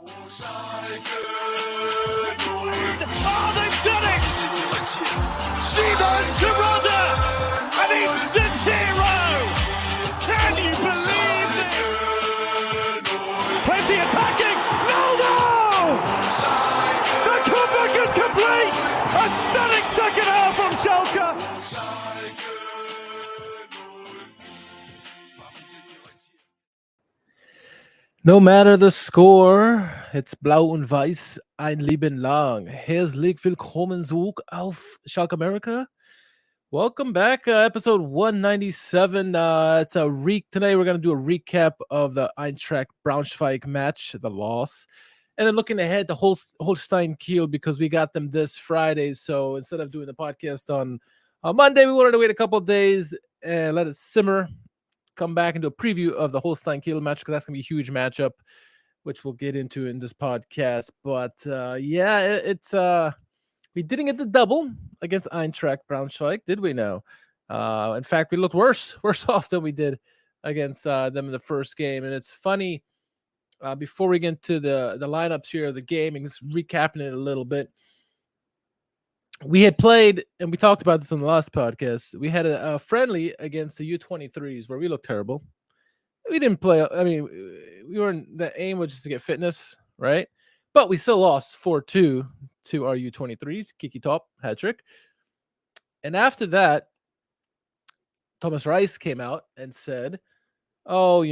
Oh, they've done it! Terodde, an instant hero! Can you believe it? Plenty attacking! No! The comeback is complete! A stunning second half from Schalke! No matter the score, it's Blau und Weiß ein Leben lang. Herzlich willkommen zurück auf Schalke America. Welcome back, episode 197. It's a today we're going to do a recap of the Eintracht Braunschweig match, the loss, and then looking ahead to Holstein Kiel because we got them this Friday. So instead of doing the podcast on Monday, we wanted to wait a couple of days and let it simmer. Come back and do a preview of the Holstein Kiel match because that's going to be a huge matchup, which we'll get into in this podcast. But it's we didn't get the double against Eintracht Braunschweig, did we? No. In fact, we looked worse off than we did against them in the first game. And it's funny, before we get into the lineups here of the game and just recapping it a little bit, we had played, and we talked about this on the last podcast, we had a friendly against the U23s where we looked terrible. We didn't play, I mean, we weren't, the aim was just to get fitness, right? But we still lost 4-2 to our U23s. Kiki Top, hat trick. And after that, Thomas Reis came out and said, oh,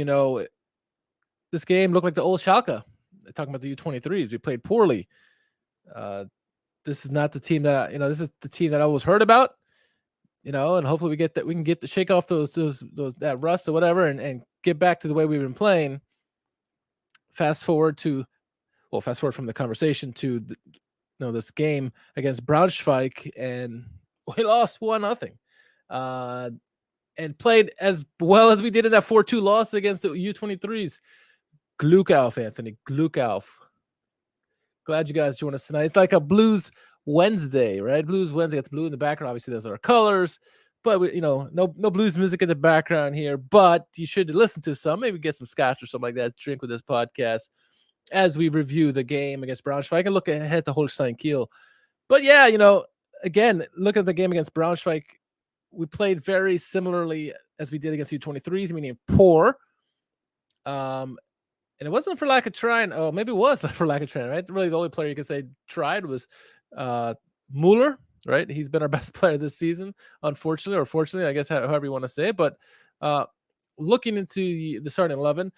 this game looked like the old Schalke. Talking about the U23s. We played poorly. This is not the team that, this is the team that I always heard about, and hopefully we can get the shake off those that rust or whatever and get back to the way we've been playing. Fast forward from the conversation to this game against Braunschweig, and we lost 1-0. And played as well as we did in that 4-2 loss against the U23s. Glück auf, Anthony. Glück auf. Glad you guys joined us tonight. It's like a Blues Wednesday, right? Blues Wednesday. Got the blue in the background. Obviously, those are our colors. But no blues music in the background here. But you should listen to some. Maybe get some scotch or something like that. Drink with this podcast as we review the game against Braunschweig and look ahead to Holstein Kiel. But yeah, again, look at the game against Braunschweig. We played very similarly as we did against U23s, meaning poor. And it wasn't for lack of trying. Oh, maybe it was for lack of trying, right? Really, the only player you could say tried was Mueller, right? He's been our best player this season, unfortunately, or fortunately, I guess, however you want to say it. But looking into the starting 11,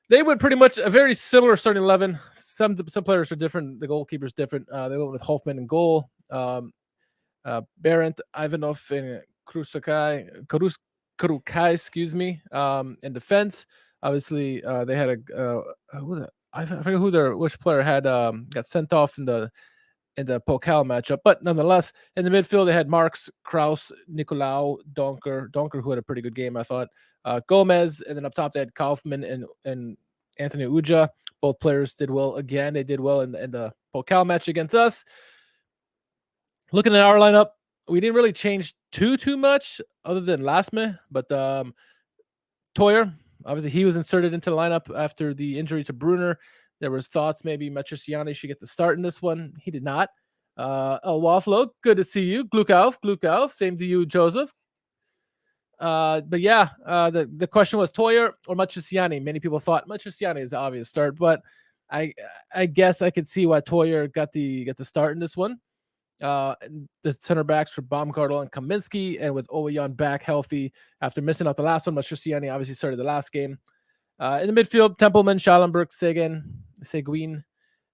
they went pretty much a very similar starting 11. Some players are different. The goalkeeper's different. They went with Hoffmann in goal, Berendt, Ivanov, and Karukai, in defense. Obviously, they had who was it? I forget which player had got sent off in the Pokal matchup, but nonetheless, in the midfield they had Marks, Kraus, Nicolau, Donker, who had a pretty good game, I thought. Gomez, and then up top they had Kaufman and Anthony Uja. Both players did well. Again, they did well in the Pokal match against us. Looking at our lineup, we didn't really change too much other than Lasme, but Toyer, obviously he was inserted into the lineup after the injury to Brunner. There was thoughts maybe Matriciani should get the start in this one. He did not. Wafflo, good to see you. Glück auf. Same to you, Joseph. But yeah, the question was Toyer or Matriciani. Many people thought Matriciani is the obvious start, but I guess I could see why Toyer got the start in this one. The center backs for Baumgartel and Kaminsky, and with Owayan back healthy after missing out the last one, Matriciani obviously started the last game. In the midfield, Tempelman, Schallenberg, Seguin,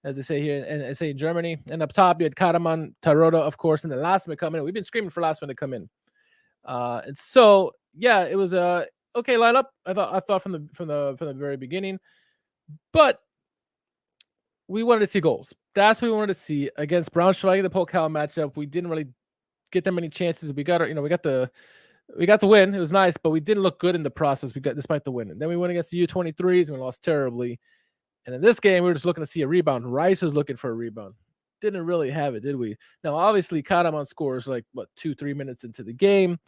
as they say here, and I say in Germany. And up top, you had Karaman, Terodde, of course, and then Lasman come in. We've been screaming for Lasman to come in. And so, yeah, it was a okay lineup. I thought from the very beginning, but we wanted to see goals. That's what we wanted to see against Braunschweig, the Pokal matchup. We didn't really get that many chances. We got the win. It was nice, but we didn't look good in the process. Despite the win. And then we went against the U23s and we lost terribly. And in this game, we were just looking to see a rebound. Rice was looking for a rebound. Didn't really have it, did we? Now, obviously, Karaman scores 2-3 minutes into the game.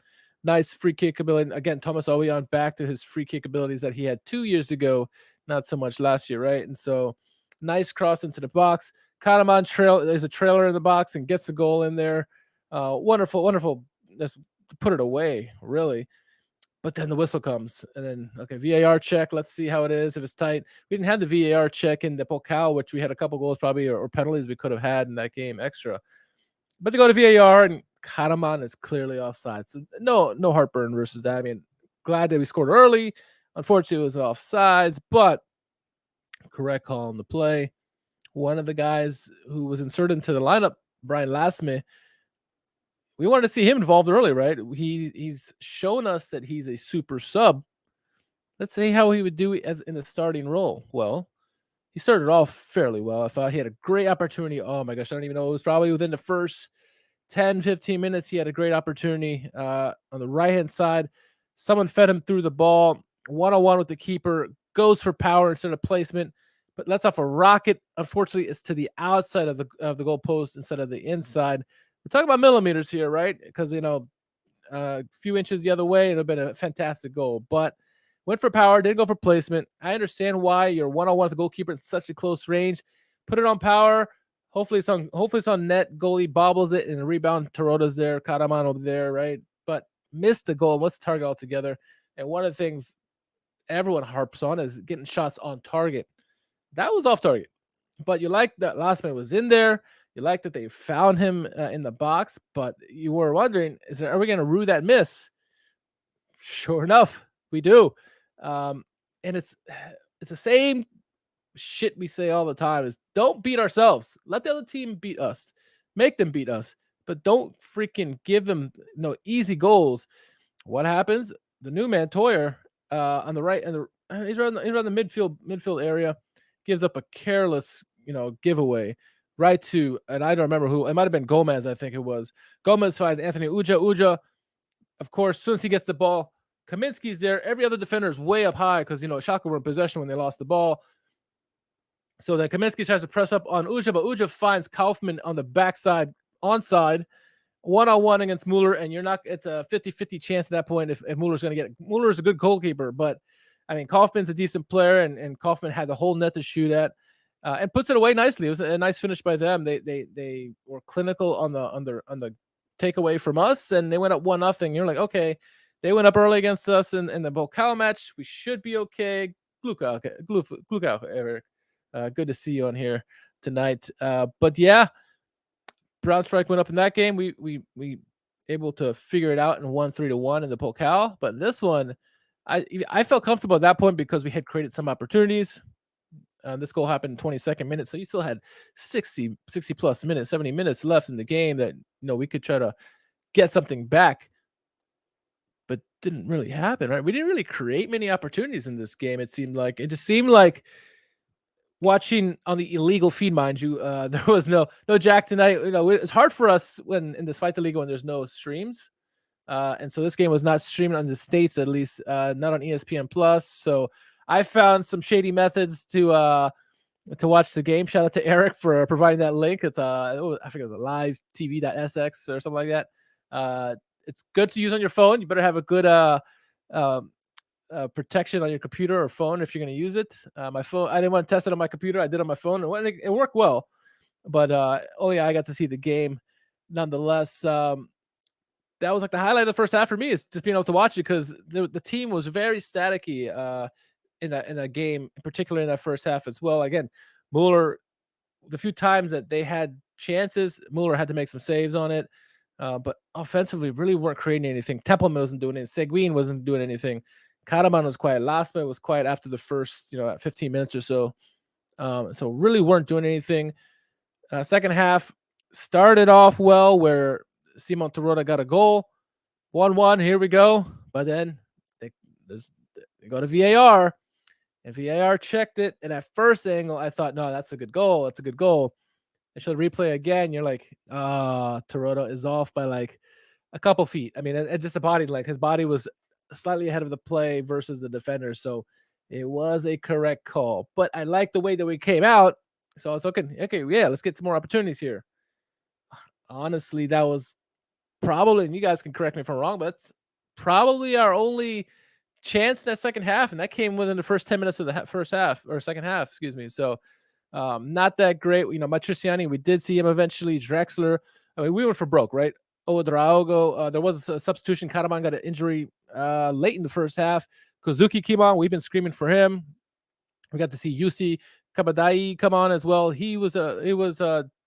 Nice free kick ability. Again, Thomas Owayan back to his free kick abilities that he had 2 years ago, not so much last year, right? And so Nice cross into the box. Kahneman there's a trailer in the box and gets the goal in there. Wonderful. Just put it away, really. But then the whistle comes, and then okay, VAR check. Let's see how it is. If it's tight, we didn't have the VAR check in the Pokal, which we had a couple goals probably or penalties we could have had in that game extra. But they go to VAR, and Kahneman is clearly offside. So no heartburn versus that. I mean, glad that we scored early. Unfortunately, it was offsides, but correct call on the play. One of the guys who was inserted into the lineup, Brian Lasme, we wanted to see him involved early, right? He's shown us that he's a super sub. Let's see how he would do as in the starting role. Well, he started off fairly well. I thought he had a great opportunity. Oh my gosh, I don't even know. It was probably within the first 10, 15 minutes. He had a great opportunity on the right-hand side. Someone fed him through the ball, one-on-one with the keeper, goes for power instead of placement, but lets off a rocket. Unfortunately, it's to the outside of the goal post instead of the inside. We're talking about millimeters here, right? Because, a few inches the other way, it would have been a fantastic goal. But went for power, didn't go for placement. I understand why you're one-on-one with the goalkeeper in such a close range. Put it on power. Hopefully it's on net. Goalie bobbles it and a rebound. Terodde's there, Kahneman over there, right? But missed the goal. What's the target altogether? And one of the things everyone harps on is getting shots on target. That was off target. But you like that last man was in there. You like that they found him in the box. But you were wondering, are we going to rue that miss? Sure enough, we do. And it's the same shit we say all the time is don't beat ourselves. Let the other team beat us. Make them beat us. But don't freaking give them easy goals. What happens? The new man, Toyer, on the right, and he's around the midfield area, gives up a careless, giveaway right to, and I don't remember who. It might have been Gomez, I think it was. Gomez finds Anthony Uja. Uja, of course, as soon as he gets the ball, Kaminsky's there. Every other defender is way up high because, Schalke were in possession when they lost the ball. So then Kaminsky tries to press up on Uja, but Uja finds Kaufman on the backside, onside, one-on-one against Mueller, and it's a 50-50 chance at that point if Mueller's going to get it. Mueller's a good goalkeeper, but, I mean, Kaufman's a decent player, and Kaufman had the whole net to shoot at and puts it away nicely. It was a nice finish by them. They were clinical on the takeaway from us, and they went up 1-0. You're like, okay, they went up early against us in the Pokal match. We should be okay. Gluk out, Eric. Good to see you on here tonight. But yeah, Braunschweig went up in that game. We able to figure it out and won 3-1 in the Pokal. But in this one, I felt comfortable at that point because we had created some opportunities. This goal happened in 22nd minute, so you still had 60 plus minutes, 70 minutes left in the game that we could try to get something back. But didn't really happen, right? We didn't really create many opportunities in this game. It just seemed like watching on the illegal feed, mind you, there was no Jack tonight. It's hard for us when in this Fight the Liga when there's no streams. And so this game was not streamed on the States, at least not on ESPN Plus. So I found some shady methods to watch the game. Shout out to Eric for providing that link. It's I think it was a live TV.sx or something like that. It's good to use on your phone. You better have a good protection on your computer or phone if you're going to use it. My phone, I didn't want to test it on my computer. I did it on my phone. It worked well, but I got to see the game. Nonetheless, that was like the highlight of the first half for me, is just being able to watch it because the team was very staticky in that game, particularly in that first half as well. Again, Mueller, the few times that they had chances, Mueller had to make some saves on it. But offensively, really weren't creating anything. Templeman wasn't doing it. Seguin wasn't doing anything. Kahneman was quiet. Lasme was quiet after the first 15 minutes or so. So really weren't doing anything. Second half started off well where Simon Terodde got a goal. 1-1, here we go. But then they go to VAR, and VAR checked it. And at first angle, I thought, no, that's a good goal. That's a good goal. They show the replay again. You're like, Terodde is off by like a couple feet. I mean, it just a body, like his body was slightly ahead of the play versus the defender. So it was a correct call. But I like the way that we came out. So I was looking, okay, yeah, let's get some more opportunities here. Honestly, that was probably, and you guys can correct me if I'm wrong, but it's probably our only chance in that second half. And that came within the first 10 minutes of the first half or second half, excuse me. So Not that great. Matriciani, we did see him eventually. Drexler, I mean, we went for broke, right? Ouedraogo, there was a substitution. Karaman got an injury late in the first half. Kozuki came on. We've been screaming for him. We got to see Yusi Kabadai come on as well. He was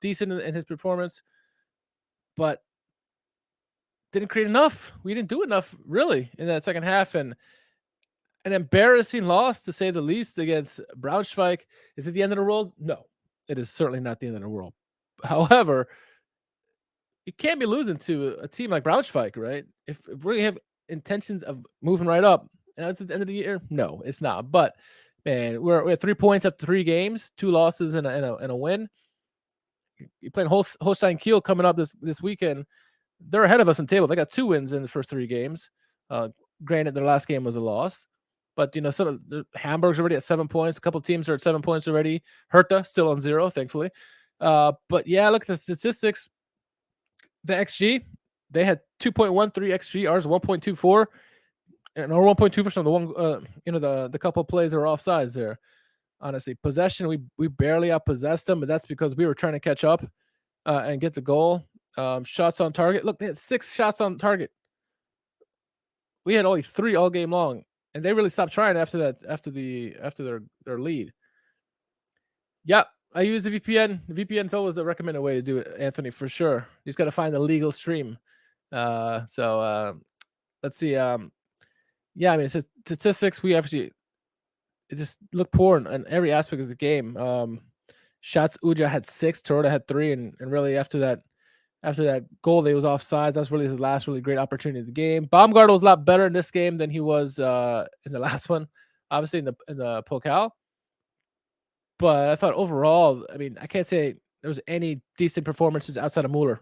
decent in his performance, but didn't create enough. We didn't do enough really in that second half, and an embarrassing loss to say the least against Braunschweig. Is it the end of the world? No, it is certainly not the end of the world. However, you can't be losing to a team like Braunschweig, right? If we have intentions of moving right up, and it's at the end of the year, no, it's not. But man, we're at 3 points after 3 games, 2 losses and a win. You're playing Holstein Kiel coming up this weekend. They're ahead of us in the table. They got 2 wins in the first 3 games. Granted, their last game was a loss, but some of Hamburg's already at 7 points. A couple teams are at 7 points already. Hertha still on 0, thankfully. But yeah, look at the statistics. The XG, they had 2.13 XG. Ours 1.24, and our 1.2 from the one. The couple of plays that were offsides there. Honestly, possession, we barely outpossessed them, but that's because we were trying to catch up and get the goal. Shots on target. Look, they had 6 shots on target. We had only 3 all game long, and they really stopped trying after that. After their lead. Yep, I use the VPN. The VPN is always the recommended way to do it, Anthony, for sure. You just got to find the legal stream. Let's see. Yeah, I mean, statistics. We actually it just looked poor in every aspect of the game. Shots, Uja had 6, Terodde had 3, and really after that goal, they was offsides. That's really his last really great opportunity of the game. Baumgartl was a lot better in this game than he was in the last one, obviously in the Pokal. But I thought overall, I mean, I can't say there was any decent performances outside of Mueller.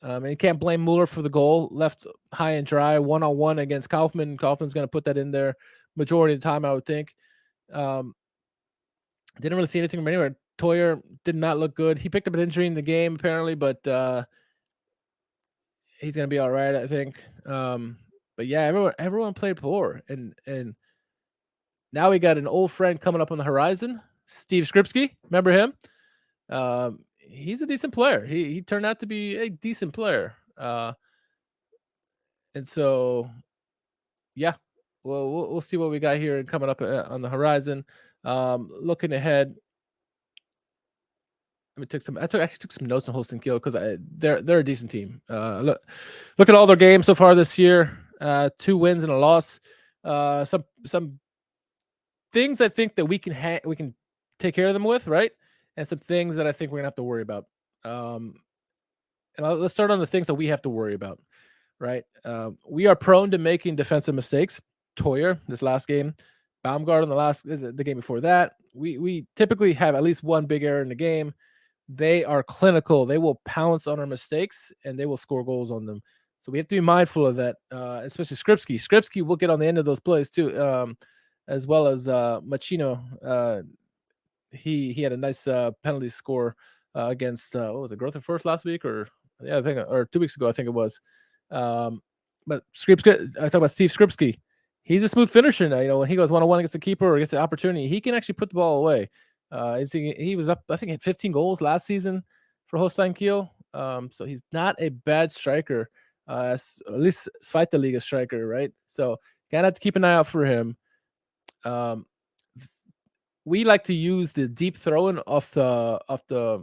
And you can't blame Mueller for the goal. Left high and dry, 1-on-1 against Kaufman. Kaufman's going to put that in there majority of the time, I would think. Didn't really see anything from anywhere. Toyer did not look good. He picked up an injury in the game, apparently, but he's going to be all right, I think. But yeah, everyone played poor. And now we got an old friend coming up on the horizon, Steve Skripski. Remember him? He's a decent player. He turned out to be a decent player. And so, yeah, well, we'll see what we got here coming up on the horizon. Looking ahead, I actually took some notes on Holstein Kiel because they're a decent team. Look at all their games so far this year. 2 wins and a loss. Some things I think that we can take care of them with, right? And some things that I think we're gonna have to worry about. Let's start on the things that we have to worry about, right? We are prone to making defensive mistakes. Toyer this last game, Baumgartl the game before that. We typically have at least one big error in the game. They are clinical. They will pounce on our mistakes and they will score goals on them. So we have to be mindful of that, especially Skripski. Skripski will get on the end of those plays too, as well as Machino. He had a nice penalty score against what was it, Growth and First last week or 2 weeks ago, I think it was. But Skripski, I talk about Steve Skripski. He's a smooth finisher now. When he goes 1-on-1 against the keeper or gets the opportunity, he can actually put the ball away. He was up, I think, at 15 goals last season for Holstein Kiel. So he's not a bad striker, at least Zweite Liga striker, right? So gotta have to keep an eye out for him. We like to use the deep throw-in off the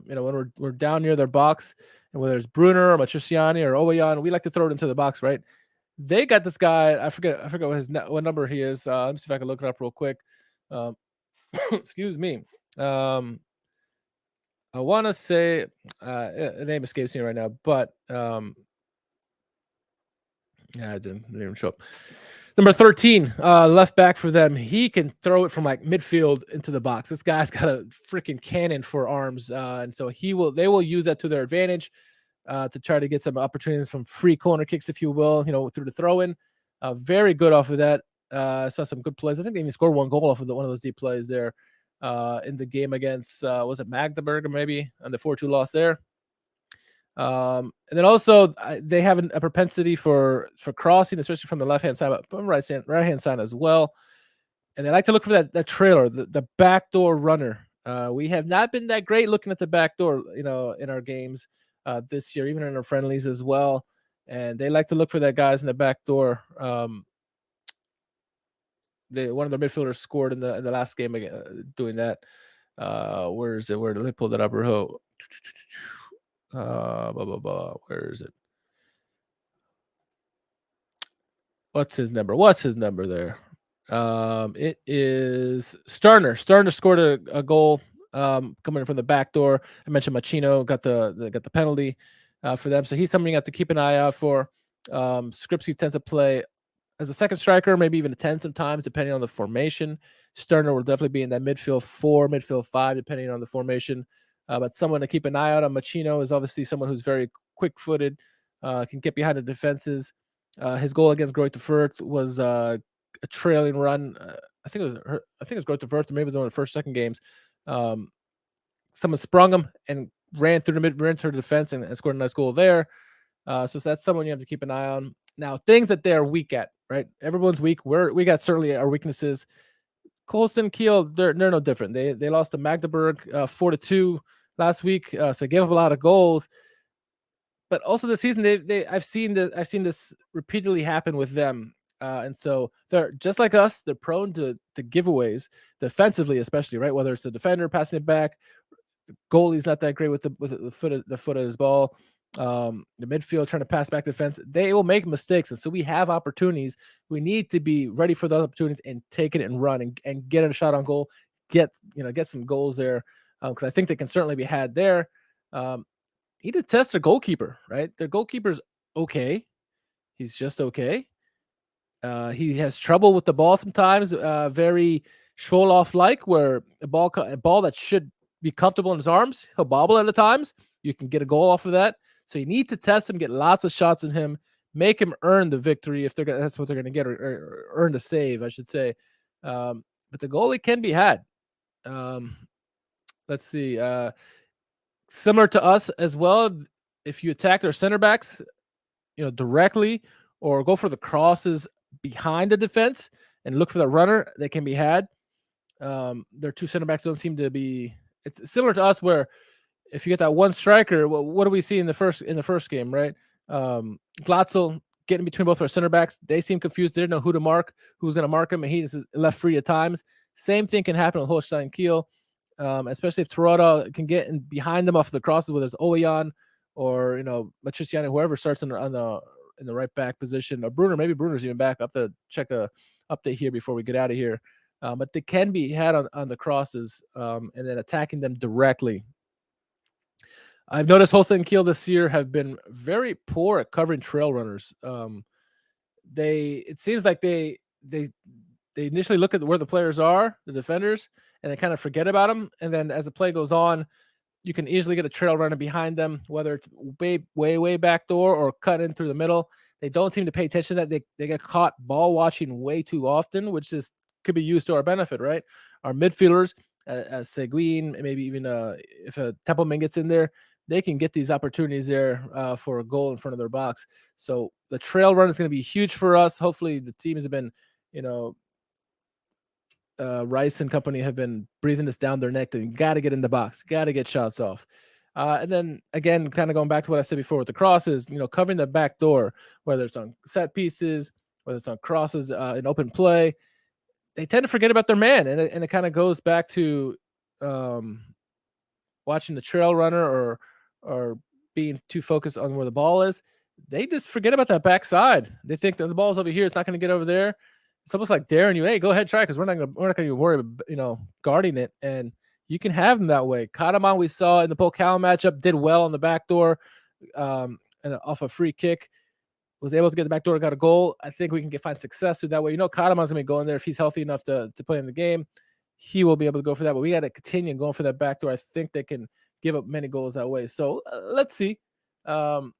when we're down near their box, and whether it's Brunner or Matriciani or Owayan, we like to throw it into the box, right? They got this guy. I forget what number he is. Let me see if I can look it up real quick. Excuse me. I want to say the name escapes me right now, but it didn't even show up. Number 13, left back for them. He can throw it from like midfield into the box. This guy's got a freaking cannon for arms, and so they will use that to their advantage to try to get some opportunities from free corner kicks, if you will, through the throw-in. Very good off of that. I saw some good plays. I think they even scored 1 goal off of one of those deep plays there in the game against was it Magdeburg maybe on the 4-2 loss there. And then also they have a propensity for crossing, especially from the left-hand side, but from right-hand side as well. And they like to look for that trailer, the backdoor runner. We have not been that great looking at the back door, in our games this year, even in our friendlies as well. And they like to look for that guys in the back door. One of their midfielders scored in the last game doing that. Where is it? Let me pull that up. Where is it? What's his number there? It is Sterner. Sterner scored a goal coming from the back door. I mentioned Machino got the penalty for them, so he's something you have to keep an eye out for. Skripski tends to play as a second striker, maybe even a 10 sometimes, depending on the formation. Sterner will definitely be in that midfield 4, midfield 5, depending on the formation. But someone to keep an eye out on. Machino is obviously someone who's very quick-footed, can get behind the defenses. His goal against Greuther Fürth was a trailing run. I think it was Greuther Fürth, or maybe it was one of the second games. Someone sprung him and ran through the defense and scored a nice goal there. So that's someone you have to keep an eye on. Now, things that they're weak at, right? Everyone's weak. We got certainly our weaknesses. Holstein Kiel, they're no different. They lost to Magdeburg 4-2 last week, so they gave up a lot of goals. But also this season, I've seen this repeatedly happen with them, and so they're just like us. They're prone to giveaways defensively, especially, right? Whether it's the defender passing it back, the goalie's not that great with the foot of his ball. The midfield trying to pass back defense, they will make mistakes, and so we have opportunities. We need to be ready for those opportunities and take it and run and get a shot on goal, get some goals there, because I think they can certainly be had there. Need to test their goalkeeper, right? Their goalkeeper's okay. He's just okay. He has trouble with the ball sometimes, very Schwoloff-like, where a ball that should be comfortable in his arms, he'll bobble at times. You can get a goal off of that. So you need to test him, get lots of shots in him, make him earn the victory if that's what they're going to get, or earn the save, I should say. But the goalie can be had. Let's see. Similar to us as well, if you attack their center backs, directly, or go for the crosses behind the defense and look for the runner, they can be had. Their two center backs don't seem to be. It's similar to us, where if you get that one striker, what do we see in the first game, right? Glatzel getting between both our center backs. They seem confused. They didn't know who to mark, who's going to mark him, and he just left free at times. Same thing can happen with Holstein Kiel, especially if Terodde can get in behind them off the crosses, whether it's Oyan or Matriciano, whoever starts in the right back position, or Bruner. Maybe Bruner's even back. I have to check the update here before we get out of here. But they can be had on the crosses, and then attacking them directly. I've noticed Holstein Kiel this year have been very poor at covering trail runners. It seems like they initially look at where the players are, the defenders, and they kind of forget about them. And then as the play goes on, you can easily get a trail runner behind them, whether it's way back door or cut in through the middle. They don't seem to pay attention to that. They get caught ball watching way too often, which could be used to our benefit, right? Our midfielders, as Seguin, maybe even if a Templeman gets in there, they can get these opportunities there for a goal in front of their box. So the trail run is going to be huge for us. Hopefully the teams have been, Rice and company have been breathing this down their neck. That you got to get in the box, got to get shots off. And then again, kind of going back to what I said before with the crosses, covering the back door, whether it's on set pieces, whether it's on crosses in open play, they tend to forget about their man. And it kind of goes back to watching the trail runner or being too focused on where the ball is. They just forget about that backside. They think that the ball's over here. It's not going to get over there. It's almost like daring you, hey, go ahead, try, because we're not going to worry about, guarding it. And you can have them that way. Karaman, we saw in the Pokal matchup, did well on the back door and off a free kick. Was able to get the back door, got a goal. I think we can find success through that way. Karaman's going to be going there if he's healthy enough to play in the game. He will be able to go for that, but we got to continue going for that back door. I think they can give up many goals that way. So let's see. I'm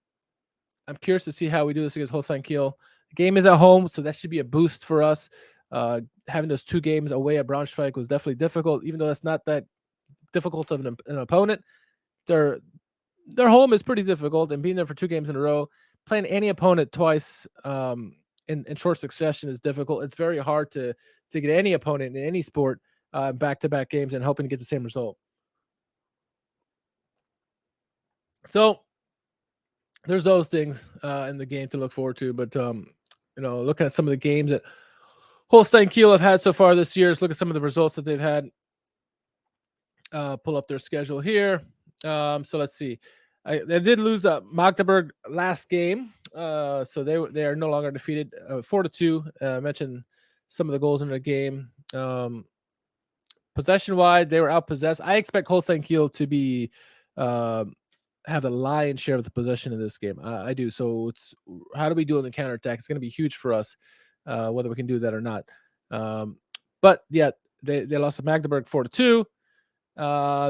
curious to see how we do this against Holstein Kiel. The game is at home, so that should be a boost for us. Having those 2 games away at Braunschweig was definitely difficult, even though that's not that difficult of an opponent. Their home is pretty difficult, and being there for 2 games in a row, playing any opponent twice in short succession is difficult. It's very hard to get any opponent in any sport back-to-back games and hoping to get the same result. So there's those things in the game to look forward to. But looking at some of the games that Holstein Kiel have had so far this year, let's look at some of the results that they've had. Pull up their schedule here. So let's see. They did lose the Magdeburg last game, so they are no longer defeated. 4-2. I mentioned some of the goals in the game. Possession wide, they were outpossessed. I expect Holstein Kiel to be have the lion's share of the possession in this game. I do. So it's how do we do on the counterattack? It's going to be huge for us, whether we can do that or not. But yeah, they lost to Magdeburg 4-2.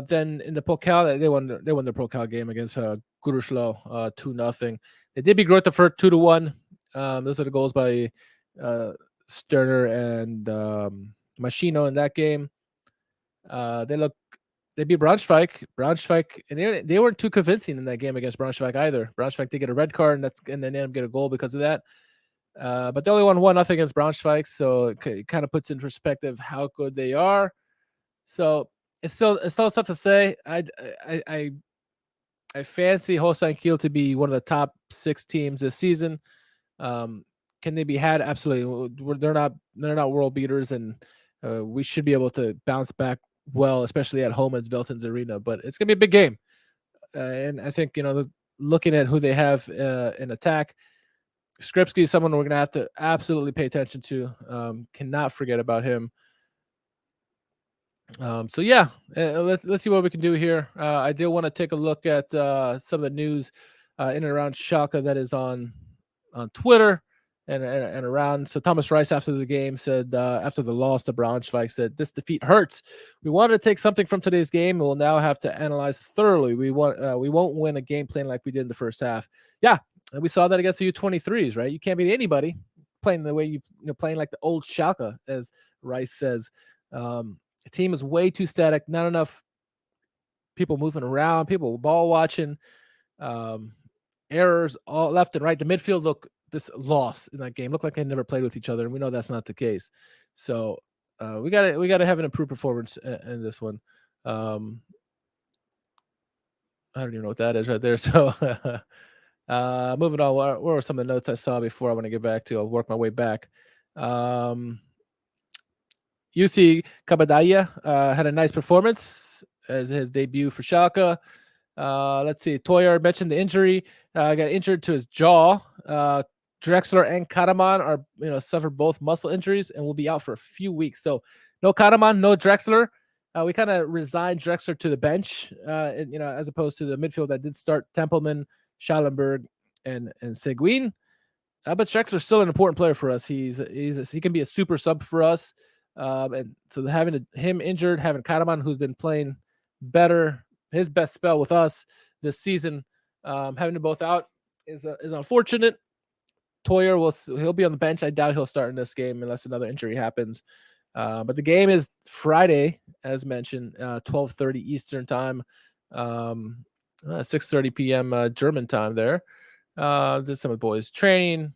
Then in the Pokal, they won their Pokal game against Gütersloh 2-0. They did beat Grotefurt 2-1. Those are the goals by Sterner and Machino in that game. They beat Braunschweig, and they weren't too convincing in that game against Braunschweig either. Braunschweig did get a red card, and then they didn't get a goal because of that. But they only won 1-0 against Braunschweig, so it kind of puts in perspective how good they are. So it's still tough to say. I fancy Holstein Kiel to be one of the top 6 teams this season. Can they be had? Absolutely. They're not world beaters, and we should be able to bounce back well, especially at home at Veltins Arena. But it's gonna be a big game, and I think looking at who they have in attack, Skripski is someone we're gonna have to absolutely pay attention to. Cannot forget about him. So yeah, let's see what we can do here. I do want to take a look at some of the news in and around Schalke that is on Twitter and around. So Thomas Rice after the game said, after the loss to Braunschweig, said this defeat hurts. We wanted to take something from today's game, and we'll now have to analyze thoroughly. We won't win a game playing like we did in the first half. Yeah, and we saw that against the U23s, right? You can't beat anybody playing the way playing like the old Schalke, as Rice says. The team is way too static. Not enough people moving around, people ball watching, errors all left and right. The midfield looked this lost in that game. Looked like they never played with each other, and we know that's not the case. So we gotta have an improved performance in this one. I don't even know what that is right there. So moving on. What were some of the notes I saw before I want to get back to? I'll work my way back. UC Kabadaya had a nice performance as his debut for Schalke. Let's see. Toyer mentioned the injury. Got injured to his jaw. Drexler and Karaman are suffered both muscle injuries and will be out for a few weeks. So no Karaman, no Drexler. We kind of resigned Drexler to the bench, as opposed to the midfield that did start Tempelman, Schallenberg, and Seguin. But Drexler's still an important player for us. He can be a super sub for us. And so having him injured, having Karaman, who's been playing better, his best spell with us this season, having them both out is unfortunate. Toyer he'll be on the bench. I doubt he'll start in this game unless another injury happens. But the game is Friday, as mentioned, 12:30 Eastern time, 6:30 p.m. German time there. There's some of the boys training.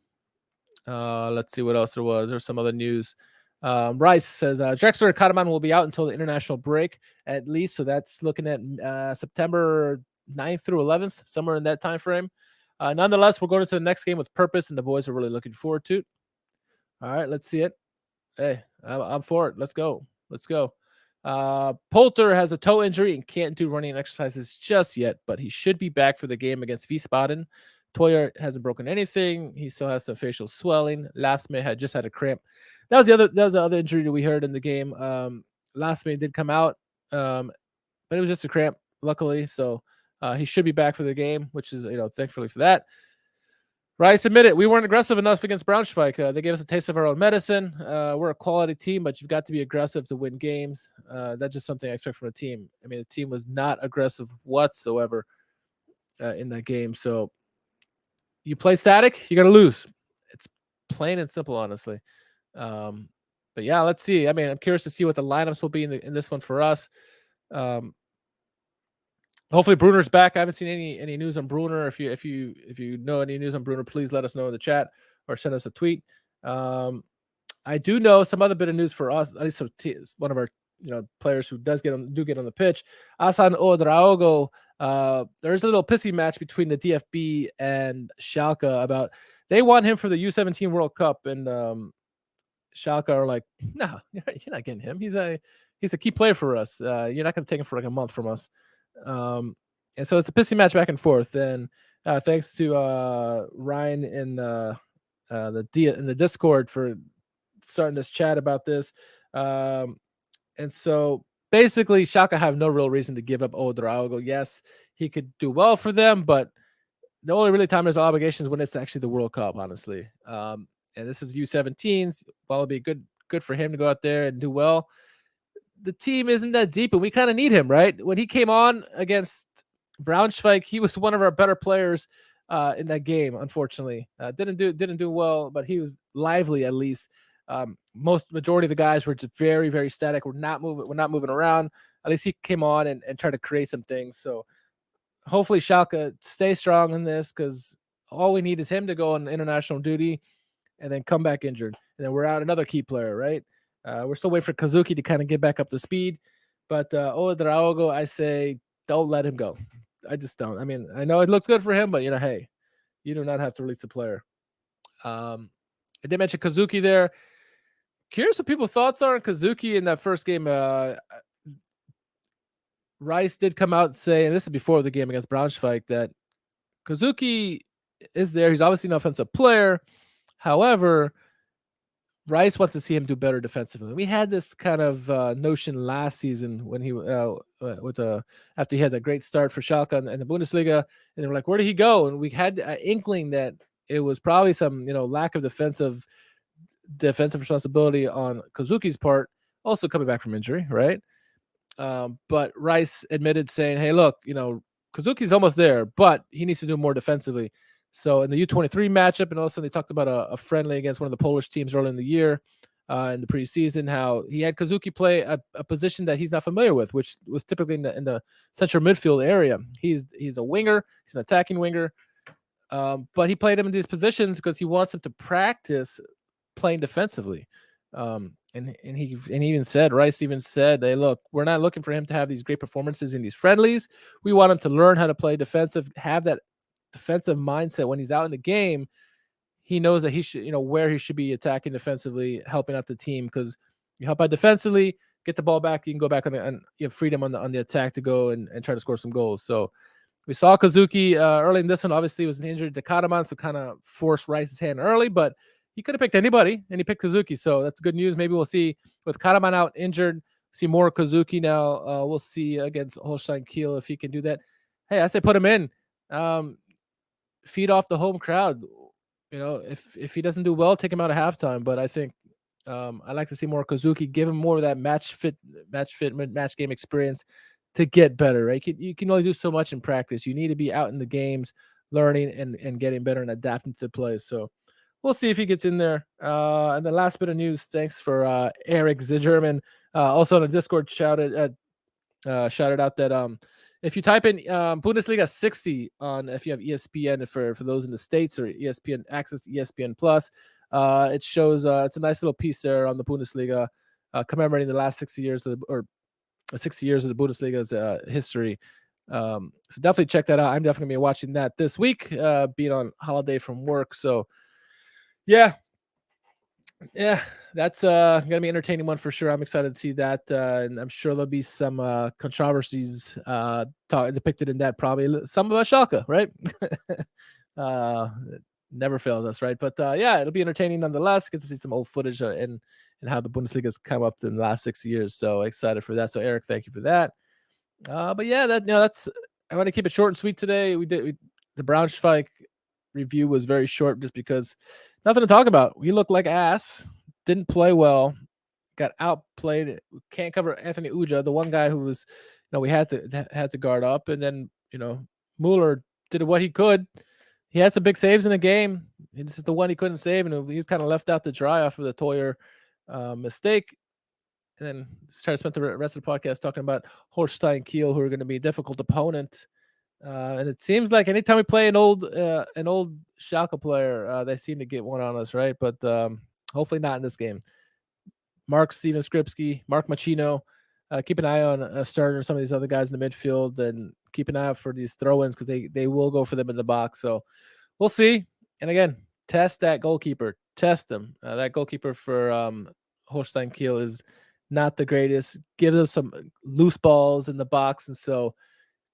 Let's see what else there was. There's some other news. Rice says Drexler and Karaman will be out until the international break at least. So that's looking at September 9th through 11th, somewhere in that time frame. Nonetheless, we're going into the next game with purpose, and the boys are really looking forward to it. All right, let's see it. Hey, I'm for it. Let's go. Poulter has a toe injury and can't do running exercises just yet, but he should be back for the game against Wiesbaden. Toyer hasn't broken anything. He still has some facial swelling. Lasme had just had a cramp. That was the other injury that we heard in the game. Lasme did come out, but it was just a cramp, luckily. So he should be back for the game, which is thankfully for that. Rice admitted we weren't aggressive enough against Braunschweig. They gave us a taste of our own medicine. We're a quality team, but you've got to be aggressive to win games. That's just something I expect from a team. I mean, the team was not aggressive whatsoever in that game. So you play static, you're going to lose. It's plain and simple, honestly. But yeah, let's see. I mean, I'm curious to see what the lineups will be in this one for us. Hopefully Bruner's back. I haven't seen any news on Bruner. If you know any news on Bruner, please let us know in the chat or send us a tweet. I do know some other bit of news for us. At least one of our players who do get on the pitch. Asan Odraogo, there's a little pissy match between the DFB and Schalke about they want him for the U17 World Cup, and Schalke are like, no, you're not getting him. He's a key player for us. You're not going to take him for like a month from us. And so it's a pissy match back and forth. And thanks to Ryan in the Discord for starting this chat about this. And so basically, Schalke have no real reason to give up Odraogo. Yes, he could do well for them, but the only really time there's obligations when it's actually the World Cup, honestly. And this is U17s. Well, it'll be good for him to go out there and do well. The team isn't that deep, and we kind of need him, right? When he came on against Braunschweig, he was one of our better players in that game. Unfortunately, didn't do well, but he was lively at least. Majority of the guys were just very, very static. We're not moving around. At least he came on and tried to create some things. So hopefully Schalke stay strong in this, because all we need is him to go on international duty and then come back injured, and then we're out another key player, right? We're still waiting for Kazuki to kind of get back up to speed, but Odraogo, I say don't let him go. I just don't. I mean, I know it looks good for him, but hey, you do not have to release the player. I did mention Kazuki there. Curious what people's thoughts are on Kazuki in that first game. Rice did come out and say, and this is before the game against Braunschweig, that Kazuki is there. He's obviously an offensive player. However, Rice wants to see him do better defensively. We had this kind of notion last season when he after he had a great start for Schalke in the Bundesliga, and they were like, where did he go? And we had an inkling that it was probably some lack of defensive responsibility on Kazuki's part, also coming back from injury, right? But Rice admitted, saying, hey, look, Kazuki's almost there, but he needs to do more defensively. So in the U23 matchup, and also they talked about a friendly against one of the Polish teams early in the year, in the preseason, how he had Kazuki play a position that he's not familiar with, which was typically in the central midfield area. He's a winger, he's an attacking winger, but he played him in these positions because he wants him to practice playing defensively. And he even said, Rice even said, hey, look, we're not looking for him to have these great performances in these friendlies. We want him to learn how to play defensive, have that defensive mindset when he's out in the game. He knows that he should, where he should be attacking defensively, helping out the team, because you help out defensively, get the ball back, you can go back and you have freedom on the attack to go and try to score some goals. So we saw Kazuki early in this one. Obviously, was an injury to Karaman, so kind of forced Rice's hand early, but he could have picked anybody, and he picked Kazuki. So that's good news. Maybe we'll see, with Karaman out injured, see more Kazuki now. We'll see against Holstein Kiel if he can do that. Hey, I say put him in. Feed off the home crowd. If he doesn't do well, take him out at halftime. But I think I like to see more Kazuki. Give him more of that match game experience to get better. Right? You can only do so much in practice. You need to be out in the games, learning and getting better and adapting to play. So we'll see if he gets in there. And the last bit of news, thanks for Eric Zigerman, also on the Discord shouted out that if you type in Bundesliga 60 on, if you have ESPN for those in the States, or ESPN access to ESPN Plus, it shows it's a nice little piece there on the Bundesliga, commemorating the last 60 years of the Bundesliga's history. So definitely check that out. I'm definitely gonna be watching that this week, being on holiday from work. So yeah, that's gonna be an entertaining one for sure. I'm excited to see that, and I'm sure there'll be some controversies depicted in that. Probably some about Schalke, right? Never failed us, right? But yeah, it'll be entertaining nonetheless. Get to see some old footage and how the Bundesliga's come up in the last 6 years. So excited for that. So Eric, thank you for that. But yeah, that's. I want to keep it short and sweet today. The Braunschweig review was very short, just because nothing to talk about. We looked like ass, didn't play well, got outplayed. Can't cover Anthony Uja, the one guy who was, we had to guard up, and then Mueller did what he could. He had some big saves in the game. This is the one he couldn't save, and he was kind of left out to dry off of the Toyer mistake. And then try to spend the rest of the podcast talking about Holstein Kiel, who are going to be a difficult opponent. And it seems like anytime we play an old Schalke player, they seem to get one on us, right? But hopefully not in this game. Mark Steven Skripski, Mark Machino, keep an eye on Stern or some of these other guys in the midfield, and keep an eye out for these throw-ins because they will go for them in the box. So we'll see. And again, test that goalkeeper. Test him. That goalkeeper for Holstein Kiel is not the greatest. Give them some loose balls in the box, and so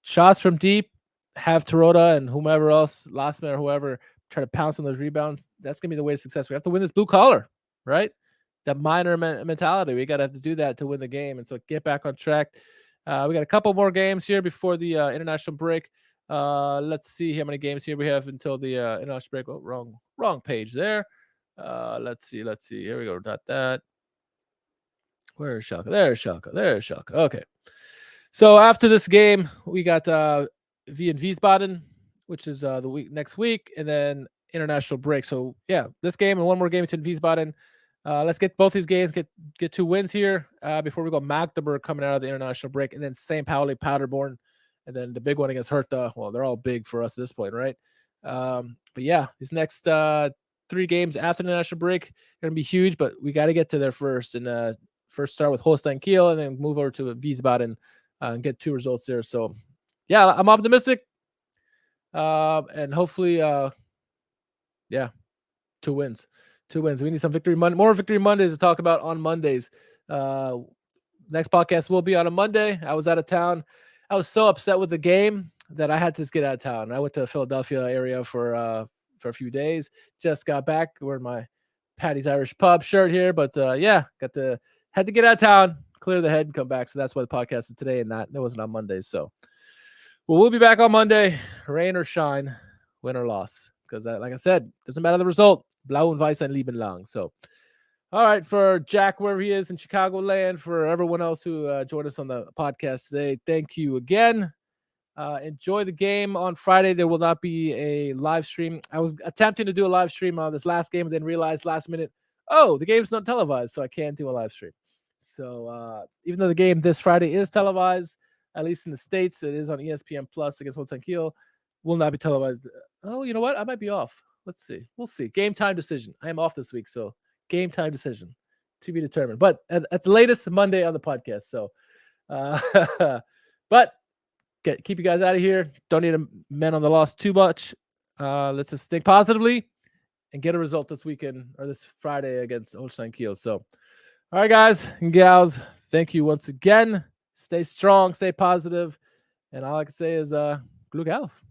shots from deep. Have Terodde and whomever else, last man or whoever, try to pounce on those rebounds. That's gonna be the way to success. We have to win this blue collar, right? That minor mentality. We got to have to do that to win the game, and so get back on track. We got a couple more games here before the international break. Let's see how many games here we have until the international break. Oh, wrong page there. Let's see. Here we go. Not that. Where is Schalke? There's Schalke. Okay. So after this game, we got V and Wiesbaden, which is the next week, and then international break. So yeah, this game and one more game between Wiesbaden. Let's get both these games, get 2 wins here before we go Magdeburg coming out of the international break, and then St. Pauli, Paderborn, and then the big one against Hertha. Well, they're all big for us at this point, right? But yeah, these next 3 games after the international break are going to be huge, but we got to get to there first, and first start with Holstein Kiel and then move over to Wiesbaden and get 2 results there. So yeah, I'm optimistic, and hopefully, 2 wins. 2 wins. We need some more Victory Mondays to talk about on Mondays. Next podcast will be on a Monday. I was out of town. I was so upset with the game that I had to just get out of town. I went to the Philadelphia area for a few days. Just got back. Wearing my Patty's Irish Pub shirt here, but had to get out of town, clear the head, and come back. So that's why the podcast is today, and it wasn't on Mondays. So we'll be back on Monday, rain or shine, win or loss. Because like I said, doesn't matter the result. Blau und Weiß ein Leben lang. So, all right, for Jack, wherever he is in Chicagoland, for everyone else who joined us on the podcast today, thank you again. Enjoy the game on Friday. There will not be a live stream. I was attempting to do a live stream on this last game and then realized last minute, the game's not televised, so I can't do a live stream. So even though the game this Friday is televised, at least in the States, it is on ESPN Plus against Holstein Kiel, will not be televised. Oh, you know what? I might be off. Let's see. We'll see. Game time decision. I am off this week, so game time decision to be determined. But at the latest, Monday on the podcast. So, but keep you guys out of here. Don't need to men on the loss too much. Let's just think positively and get a result this weekend or this Friday against Holstein Kiel. So, all right, guys and gals, thank you once again. Stay strong, stay positive, and all I can say is, Glück auf.